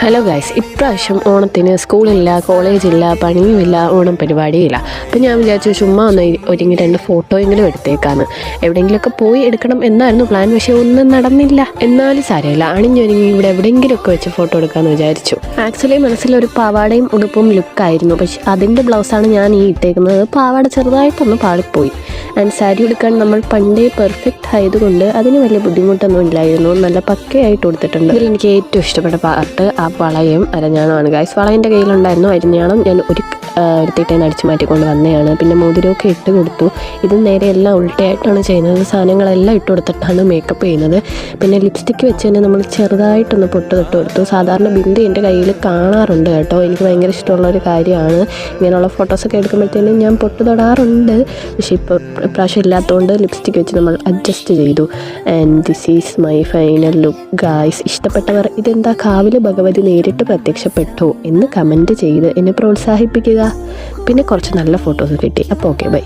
Hello guys, ഇപ്രാവശ്യം ഓണത്തിന് സ്കൂളില്ല, കോളേജില്ല, പണിയുമില്ല, ഓണം പരിപാടിയില്ല. അപ്പം ഞാൻ വിചാരിച്ചു ചുമ്മാ ഒന്ന് ഒരുങ്ങി 2 ഫോട്ടോയെങ്കിലും എടുത്തേക്കാന്ന്. എവിടെയെങ്കിലുമൊക്കെ പോയി എടുക്കണം എന്നായിരുന്നു പ്ലാൻ, പക്ഷേ ഒന്നും നടന്നില്ല. എന്നാലും സാരമില്ല, അണിഞ്ഞൊരുങ്ങി ഇവിടെ എവിടെയെങ്കിലുമൊക്കെ വെച്ച് ഫോട്ടോ എടുക്കാമെന്ന് വിചാരിച്ചു. ആക്ച്വലി മനസ്സിലൊരു പാവാടയും ഉടുപ്പും ലുക്കായിരുന്നു, പക്ഷെ അതിൻ്റെ ബ്ലൗസാണ് ഞാൻ ഈ ഇട്ടേക്കുന്നത്. പാവാട ചെറുതായിട്ടൊന്ന് പാളിപ്പോയി. ആൻഡ് സാരി എടുക്കാൻ നമ്മൾ പണ്ടേ പെർഫെക്റ്റ് ആയതുകൊണ്ട് അതിന് വലിയ ബുദ്ധിമുട്ടൊന്നും ഇല്ലായിരുന്നു. നല്ല പക്കയായിട്ട് കൊടുത്തിട്ടുണ്ട്. ഇതിൽ എനിക്ക് ഏറ്റവും ഇഷ്ടപ്പെട്ട പാർട്ട് ആ വളയും അരഞ്ഞാണമാണ് ഗൈസ്. വള എൻ്റെ കയ്യിലുണ്ടായിരുന്നു, അരഞ്ഞാണം ഞാൻ ഒരു തീട്ടേന്ന് അടിച്ചു മാറ്റിക്കൊണ്ട് വന്നതാണ്. പിന്നെ മോതിരമൊക്കെ ഇട്ട് കൊടുത്തു. ഇത് നേരെ എല്ലാം ഉൾട്ടയായിട്ടാണ് ചെയ്യുന്നത്. സാധനങ്ങളെല്ലാം ഇട്ട് കൊടുത്തിട്ടാണ് മേക്കപ്പ് ചെയ്യുന്നത്. പിന്നെ ലിപ്സ്റ്റിക്ക് വെച്ച് തന്നെ നമ്മൾ ചെറുതായിട്ടൊന്ന് പൊട്ട് തൊട്ട് കൊടുത്തു. സാധാരണ ബിന്ദു എൻ്റെ കയ്യിൽ കാണാറുണ്ട് കേട്ടോ, എനിക്ക് ഭയങ്കര ഇഷ്ടമുള്ളൊരു കാര്യമാണ്. ഇങ്ങനെയുള്ള ഫോട്ടോസൊക്കെ എടുക്കുമ്പോഴത്തേനും ഞാൻ പൊട്ട് തൊടാറുണ്ട്, പക്ഷേ ഇപ്പോൾ ഇപ്രാവശ്യം ഇല്ലാത്തതുകൊണ്ട് ലിപ്സ്റ്റിക്ക് വെച്ച് നമ്മൾ അഡ്ജസ്റ്റ് ചെയ്തു. And this is my final look guys. ഇഷ്ടപ്പെട്ടവർ ഇതെന്താ കാവിലെ ഭഗവതി നേരിട്ട് പ്രത്യക്ഷപ്പെട്ടോ എന്ന് കമൻറ്റ് ചെയ്ത് എന്നെ പ്രോത്സാഹിപ്പിക്കുക. പിന്നെ കുറച്ച് നല്ല ഫോട്ടോസ് കിട്ടി. അപ്പോൾ ഓക്കെ, ബൈ.